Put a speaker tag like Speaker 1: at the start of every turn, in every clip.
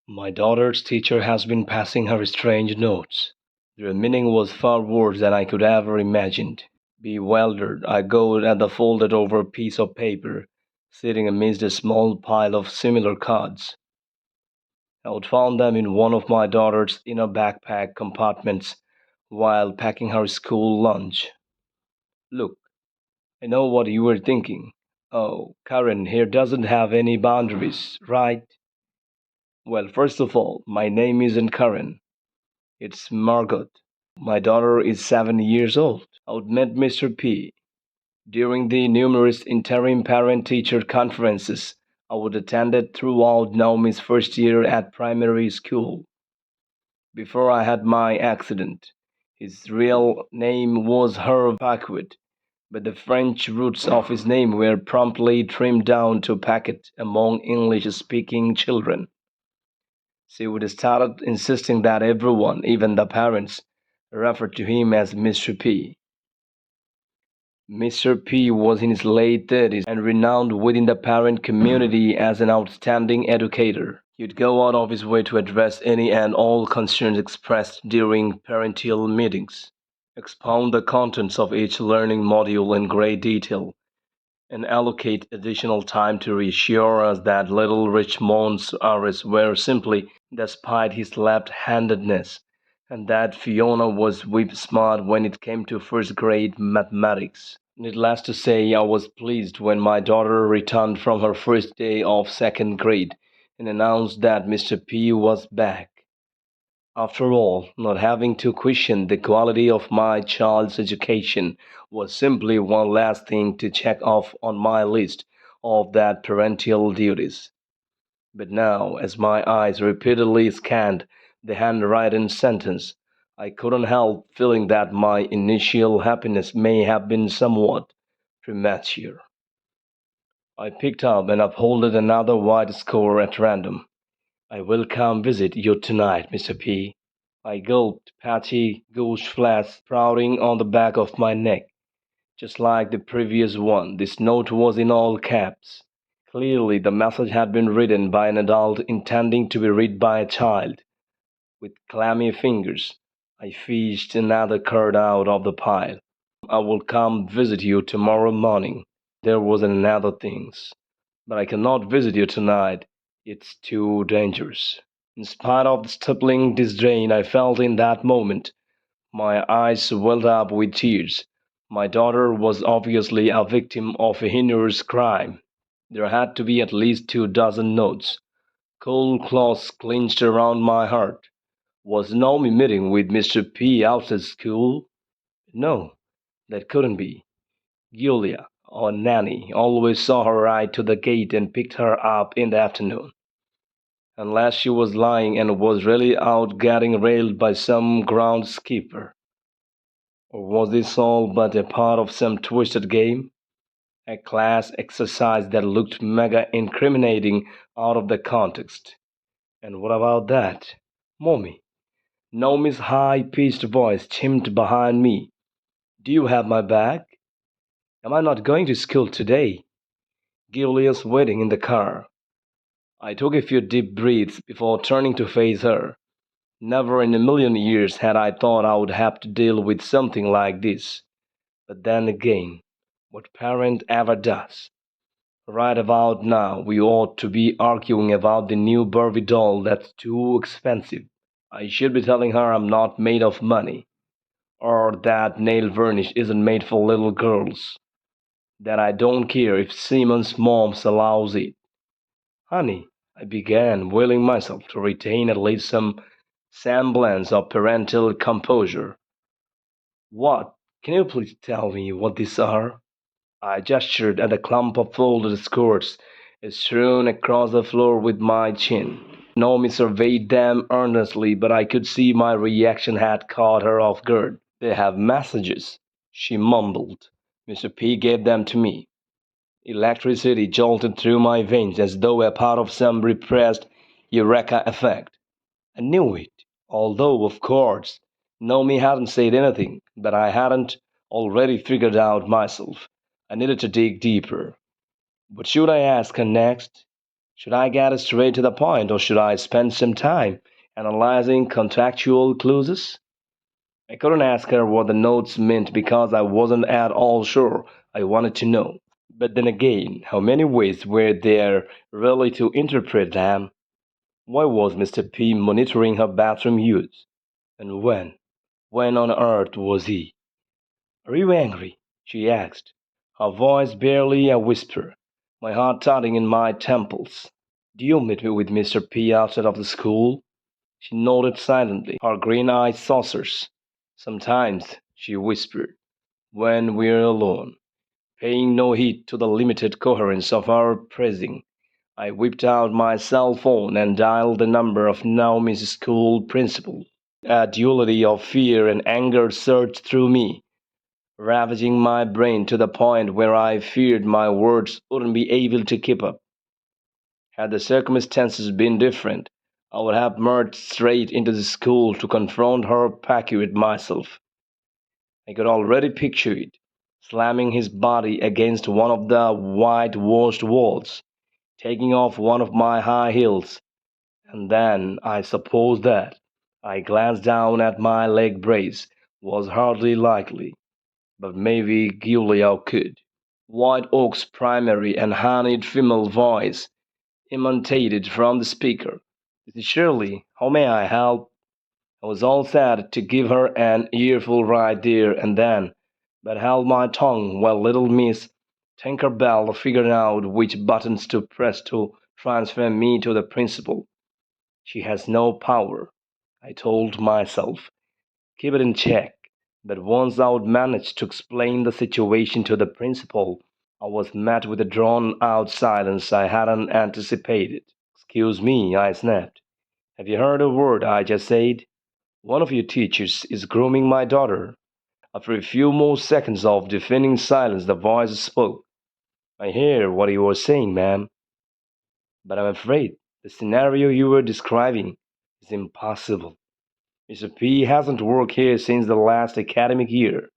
Speaker 1: My daughter's teacher has been passing her strange notes. Their meaning was far worse than I could ever imagined. Bewildered, I gazed at the folded over piece of paper, sitting amidst a small pile of similar cards. I had found them in one of my daughter's inner backpack compartments while packing her school lunch. Look, I know what you were thinking. Oh, Karen here doesn't have any boundaries, right? Well, first of all, my name isn't Karen. It's Margot. My daughter is 7 years old. I would met Mr. P. during the numerous interim parent teacher conferences I would attended throughout Naomi's first year at primary school. Before I had my accident, his real name was Herve Paquet, but the French roots of his name were promptly trimmed down to Paquet among English speaking children. She would started insisting that everyone, even the parents, referred to him as Mr. P. Mr. P was in his late 30s and renowned within the parent community as an outstanding educator. He'd go out of his way to address any and all concerns expressed during parental meetings, expound the contents of each learning module in great detail, and allocate additional time to reassure us that little Richmond's hours were simply despite his left-handedness, and that Fiona was whip smart when it came to first grade mathematics. Needless to say, I was pleased when my daughter returned from her first day of second grade and announced that Mr. P was back. After all, not having to question the quality of my child's education was simply one last thing to check off on my list of that parental duties. But now, as my eyes repeatedly scanned the handwritten sentence, I couldn't help feeling that my initial happiness may have been somewhat premature. I picked up and upholded another white score at random. I will come visit you tonight, Mr. P. I gulped, patchy goose flesh sprouting on the back of my neck. Just like the previous one, this note was in all caps. Clearly, the message had been written by an adult intending to be read by a child. With clammy fingers, I fished another card out of the pile. I will come visit you tomorrow morning. There was another things. But I cannot visit you tonight. It's too dangerous. In spite of the stippling disdain I felt in that moment, my eyes welled up with tears. My daughter was obviously a victim of a heinous crime. There had to be at least 2 dozen notes. Cold claws clenched around my heart. Was Naomi meeting with Mr. P outside school? No, that couldn't be. Julia, or Nanny, always saw her ride to the gate and picked her up in the afternoon. Unless she was lying and was really out getting railed by some groundskeeper. Or was this all but a part of some twisted game? A class exercise that looked mega incriminating out of the context. And what about that? Mommy. Naomi's high pitched voice chimed behind me. Do you have my bag? Am I not going to school today? Julia's waiting in the car. I took a few deep breaths before turning to face her. Never in a million years had I thought I would have to deal with something like this. But then again, what parent ever does? Right about now, we ought to be arguing about the new Barbie doll that's too expensive. I should be telling her I'm not made of money, or that nail varnish isn't made for little girls, that I don't care if Simon's mom allows it. Honey, I began, willing myself to retain at least some semblance of parental composure. What? Can you please tell me what these are? I gestured at the clump of folded skirts strewn across the floor with my chin. Naomi surveyed them earnestly, but I could see my reaction had caught her off guard. They have messages, she mumbled. Mr. P gave them to me. Electricity jolted through my veins as though a part of some repressed eureka effect. I knew it, although, of course, Naomi hadn't said anything that I hadn't already figured out myself. I needed to dig deeper. What should I ask her next? Should I get straight to the point or should I spend some time analyzing contextual clues? I couldn't ask her what the notes meant because I wasn't at all sure I wanted to know. But then again, how many ways were there really to interpret them? Why was Mr. P monitoring her bathroom use? And when on earth was he? Are you angry? She asked, her voice barely a whisper, my heart thudding in my temples. Do you meet me with Mr. P outside of the school? She nodded silently, her green eyes saucers. Sometimes, she whispered, when we're alone, paying no heed to the limited coherence of our praising. I whipped out my cell phone and dialed the number of Naomi's school principal. A duality of fear and anger surged through me, ravaging my brain to the point where I feared my words wouldn't be able to keep up. Had the circumstances been different, I would have marched straight into the school to confront her pacuit myself. I could already picture it, slamming his body against one of the whitewashed walls, taking off one of my high heels, and then I suppose that I glanced down at my leg brace was hardly likely, but maybe Giulio could. White Oak's primary and honeyed female voice emanated from the speaker. This is Shirley. How may I help? I was all set to give her an earful right there and then, but held my tongue while little Miss Tinkerbell figured out which buttons to press to transfer me to the principal. She has no power, I told myself. Keep it in check. But once I would managed to explain the situation to the principal, I was met with a drawn out silence I hadn't anticipated. Excuse me, I snapped. Have you heard a word I just said? One of your teachers is grooming my daughter. After a few more seconds of deafening silence, the voice spoke. I hear what you were saying, ma'am, but I'm afraid the scenario you were describing is impossible. Mr. P hasn't worked here since the last academic year.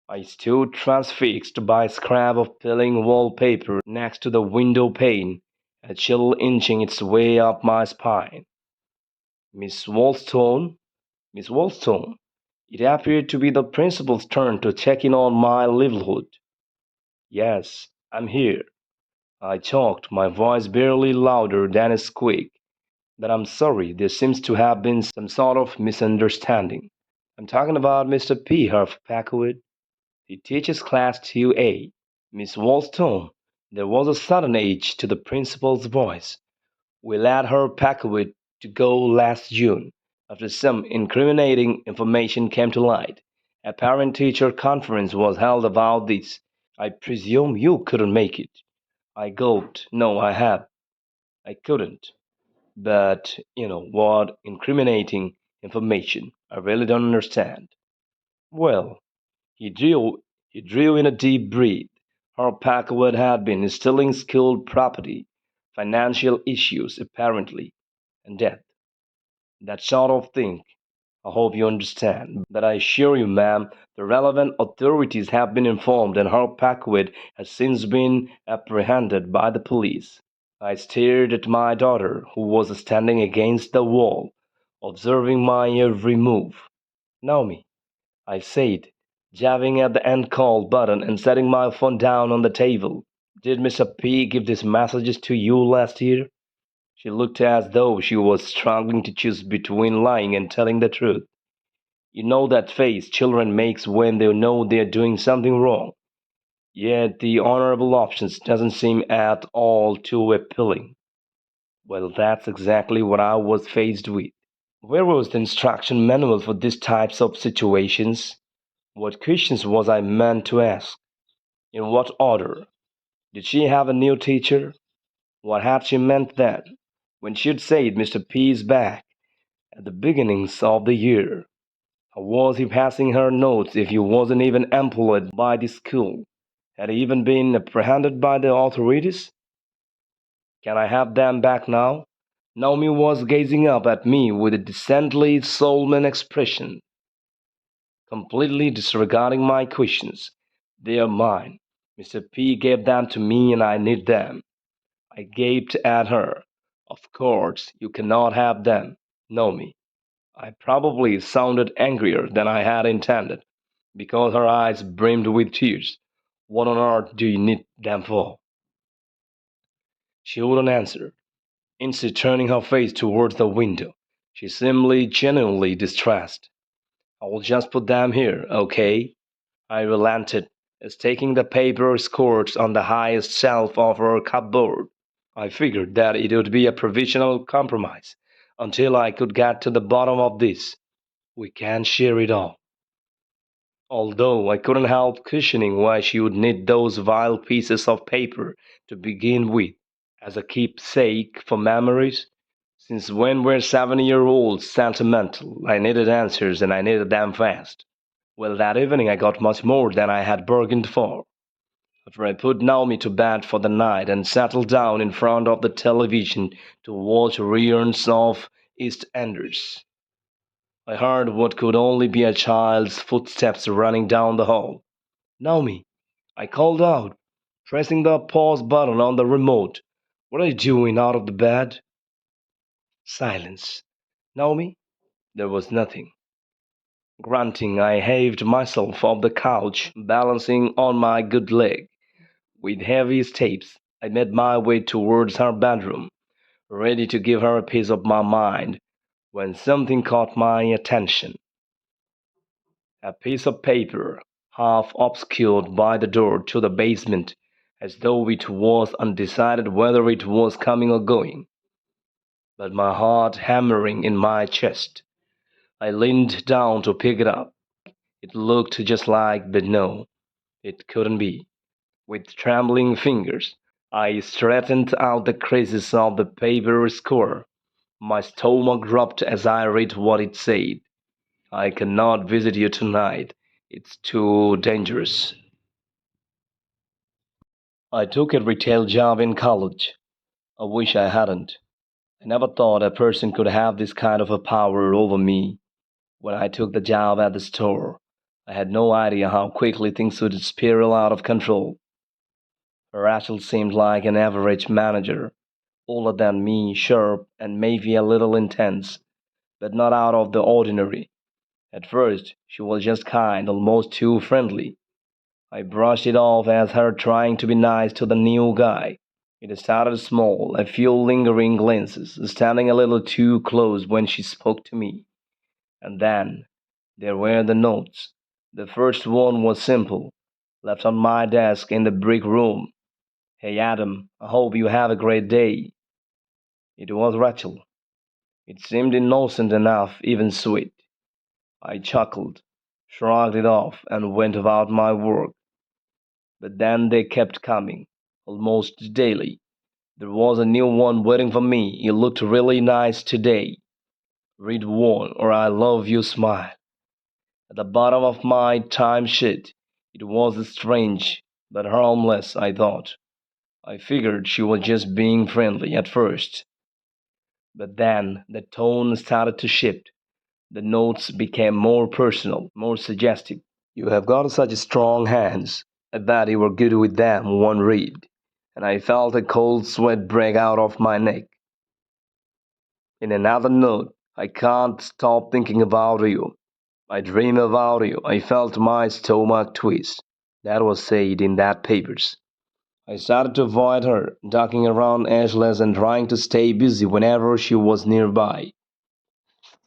Speaker 1: I stood transfixed by a scrap of peeling wallpaper next to the window pane, a chill inching its way up my spine. Miss Wolstone? Miss Wolstone? It appeared to be the principal's turn to check in on my livelihood. Yes, I'm here. I choked, my voice barely louder than a squeak. But I'm sorry, there seems to have been some sort of misunderstanding. I'm talking about Mr. P. Herf Packwood. He teaches class 2A. Miss Wolstone. There was a sudden edge to the principal's voice. We let her Packwood to go last June, after some incriminating information came to light. A parent-teacher conference was held about this. I presume you couldn't make it. I gulped. No, I couldn't. But, what incriminating information? I really don't understand. Well, he drew in a deep breath. Her Packwood had been stealing school property, financial issues apparently, and death. That sort of thing. I hope you understand. But I assure you, ma'am, the relevant authorities have been informed and her Packwood has since been apprehended by the police. I stared at my daughter, who was standing against the wall, observing my every move. Naomi, I said, jabbing at the end call button and setting my phone down on the table. Did Mr. P give these messages to you last year? She looked as though she was struggling to choose between lying and telling the truth. You know that face children makes when they know they're doing something wrong. Yet the honorable options doesn't seem at all too appealing. Well, that's exactly what I was faced with. Where was the instruction manual for these types of situations? What questions was I meant to ask? In what order? Did she have a new teacher? What had she meant then, when she'd said Mr. P is back at the beginnings of the year? How was he passing her notes if he wasn't even employed by the school? Had he even been apprehended by the authorities? Can I have them back now? Naomi was gazing up at me with a decently solemn expression, completely disregarding my questions. They are mine. Mr. P gave them to me and I need them. I gaped at her. Of course, you cannot have them. Know me. I probably sounded angrier than I had intended, because her eyes brimmed with tears. What on earth do you need them for? She wouldn't answer. Instead, turning her face towards the window, she seemed genuinely distressed. I'll just put them here, okay? I relented, as taking the paper skirts on the highest shelf of her cupboard. I figured that it would be a provisional compromise until I could get to the bottom of this. We can't share it all. Although I couldn't help questioning why she would need those vile pieces of paper to begin with, as a keepsake for memories. Since when were 7 year olds sentimental? I needed answers and I needed them fast. Well, that evening I got much more than I had bargained for. After I put Naomi to bed for the night and settled down in front of the television to watch reruns of EastEnders, I heard what could only be a child's footsteps running down the hall. Naomi, I called out, pressing the pause button on the remote. What are you doing out of the bed? Silence. Naomi? There was nothing. Grunting, I heaved myself off the couch, balancing on my good leg. With heavy steps, I made my way towards her bedroom, ready to give her a piece of my mind, when something caught my attention. A piece of paper, half obscured by the door to the basement, as though it was undecided whether it was coming or going. But my heart hammering in my chest, I leaned down to pick it up. It looked just like, but no, it couldn't be. With trembling fingers, I straightened out the creases of the paper square. My stomach dropped as I read what it said. I cannot visit you tonight. It's too dangerous. I took a retail job in college. I wish I hadn't. I never thought a person could have this kind of a power over me. When I took the job at the store, I had no idea how quickly things would spiral out of control. Rachel seemed like an average manager, older than me, sharp, and maybe a little intense, but not out of the ordinary. At first, she was just kind, almost too friendly. I brushed it off as her trying to be nice to the new guy. It started small, a few lingering glances, standing a little too close when she spoke to me. And then there were the notes. The first one was simple, left on my desk in the brick room. Hey Adam, I hope you have a great day. It was Rachel. It seemed innocent enough, even sweet. I chuckled, shrugged it off, and went about my work. But then they kept coming, almost daily. There was a new one waiting for me. You looked really nice today. Read one, or I love you smile. At the bottom of my timesheet, it was strange, but harmless, I thought. I figured she was just being friendly at first. But then the tone started to shift. The notes became more personal, more suggestive. You have got such strong hands. I bet you were good with them, one read. And I felt a cold sweat break out of my neck. In another note, I can't stop thinking about you. I dream about you. I felt my stomach twist. That was said in that papers. I started to avoid her, ducking around edgeless and trying to stay busy whenever she was nearby.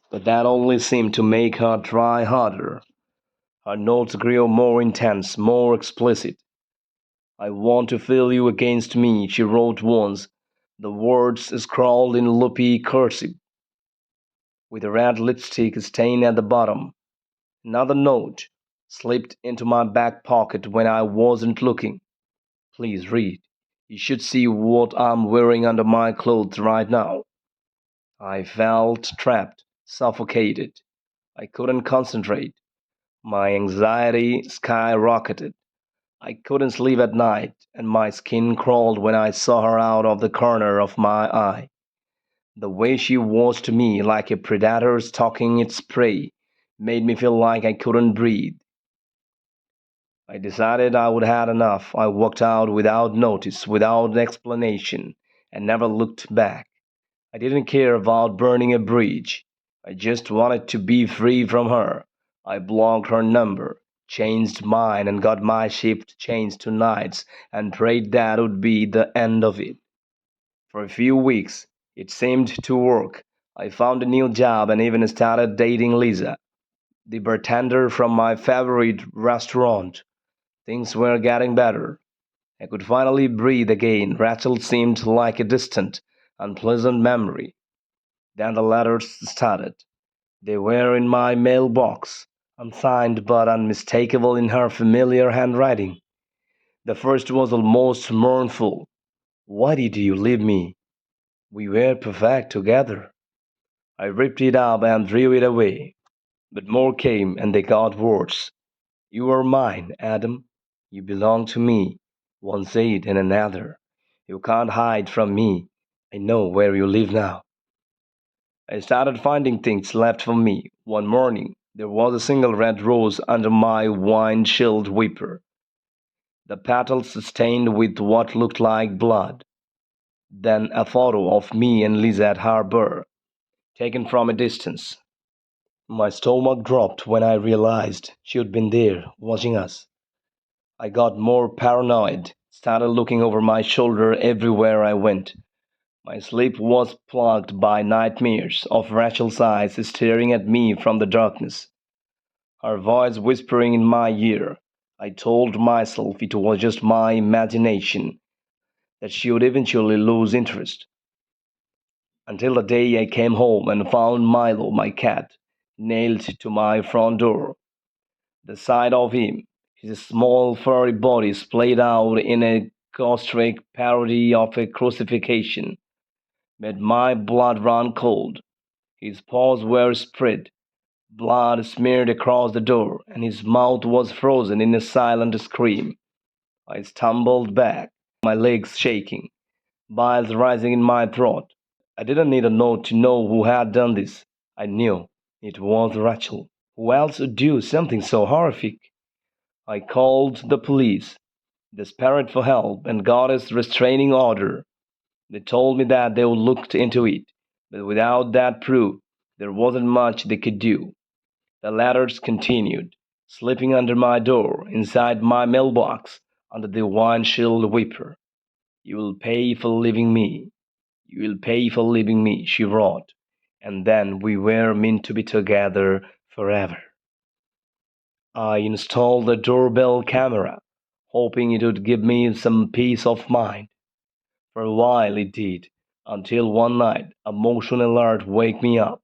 Speaker 1: But that only seemed to make her try harder. Her notes grew more intense, more explicit. I want to feel you against me, she wrote once, the words scrawled in loopy cursive, with a red lipstick stain at the bottom. Another note slipped into my back pocket when I wasn't looking. Please read. You should see what I'm wearing under my clothes right now. I felt trapped, suffocated. I couldn't concentrate. My anxiety skyrocketed. I couldn't sleep at night, and my skin crawled when I saw her out of the corner of my eye. The way she watched me like a predator stalking its prey made me feel like I couldn't breathe. I decided I would had enough. I walked out without notice, without explanation, and never looked back. I didn't care about burning a bridge. I just wanted to be free from her. I blocked her number, changed mine, and got my shift changed to nights, and prayed that would be the end of it. For a few weeks, it seemed to work. I found a new job and even started dating Lisa, the bartender from my favorite restaurant. Things were getting better. I could finally breathe again. Rachel seemed like a distant, unpleasant memory. Then the letters started. They were in my mailbox, unsigned but unmistakable in her familiar handwriting. The first was almost mournful. Why did you leave me? We were perfect together. I ripped it up and threw it away. But more came, and they got worse. You are mine, Adam. You belong to me. One said and another. You can't hide from me. I know where you live now. I started finding things left for me. One morning, there was a single red rose under my wine-chilled weeper, the petals stained with what looked like blood. Then a photo of me and Lisa at Harbor, taken from a distance. My stomach dropped when I realized she'd been there, watching us. I got more paranoid, started looking over my shoulder everywhere I went. My sleep was plagued by nightmares of Rachel's eyes staring at me from the darkness, her voice whispering in my ear. I told myself it was just my imagination, that she would eventually lose interest. Until the day I came home and found Milo, my cat, nailed to my front door. The sight of him, his small furry body splayed out in a caustic parody of a crucifixion, made my blood run cold. His paws were spread, blood smeared across the door, and his mouth was frozen in a silent scream. I stumbled back, my legs shaking, bile rising in my throat. I didn't need a note to know who had done this. I knew it was Rachel. Who else would do something so horrific? I called the police, desperate for help, and got a restraining order. They told me that they would look into it, but without that proof, there wasn't much they could do. The letters continued, slipping under my door, inside my mailbox, under the windshield wiper. You will pay for leaving me. You will pay for leaving me, she wrote. And then we were meant to be together forever. I installed the doorbell camera, hoping it would give me some peace of mind. For a while it did, until one night a motion alert woke me up.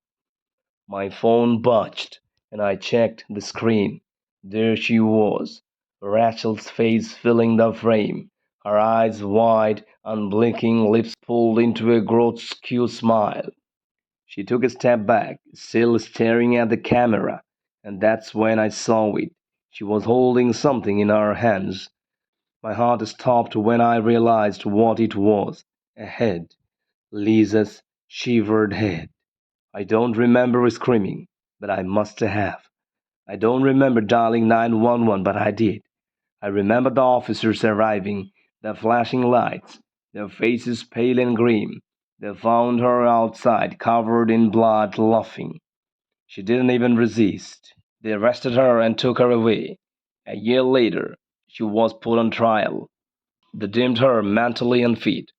Speaker 1: My phone buzzed, and I checked the screen. There she was, Rachel's face filling the frame, her eyes wide, unblinking, lips pulled into a grotesque smile. She took a step back, still staring at the camera, and that's when I saw it. She was holding something in her hands. My heart stopped when I realized what it was. A head. Lisa's shivered head. I don't remember screaming, but I must have. I don't remember dialing 911, but I did. I remember the officers arriving, the flashing lights, their faces pale and grim. They found her outside, covered in blood, laughing. She didn't even resist. They arrested her and took her away. A year later, she was put on trial. They deemed her mentally unfit,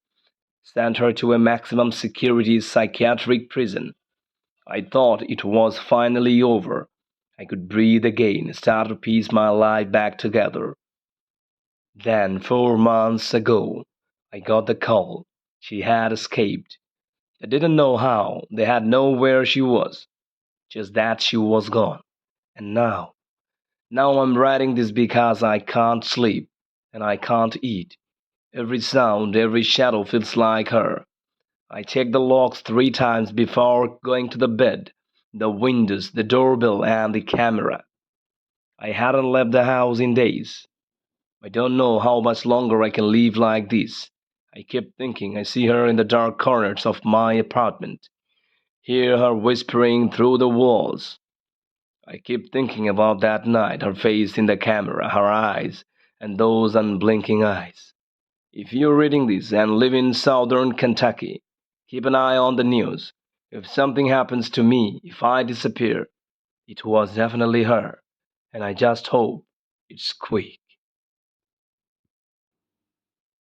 Speaker 1: sent her to a maximum security psychiatric prison. I thought it was finally over. I could breathe again, start to piece my life back together. Then, 4 months ago, I got the call. She had escaped. They didn't know how, they had known where she was, just that she was gone. And now I'm writing this because I can't sleep, and I can't eat. Every sound, every shadow feels like her. I check the locks 3 times before going to the bed, the windows, the doorbell, and the camera. I hadn't left the house in days. I don't know how much longer I can live like this. I kept thinking I see her in the dark corners of my apartment, hear her whispering through the walls. I keep thinking about that night, her face in the camera, her eyes, and those unblinking eyes. If you're reading this and live in southern Kentucky, keep an eye on the news. If something happens to me, if I disappear, it was definitely her, and I just hope it's quick.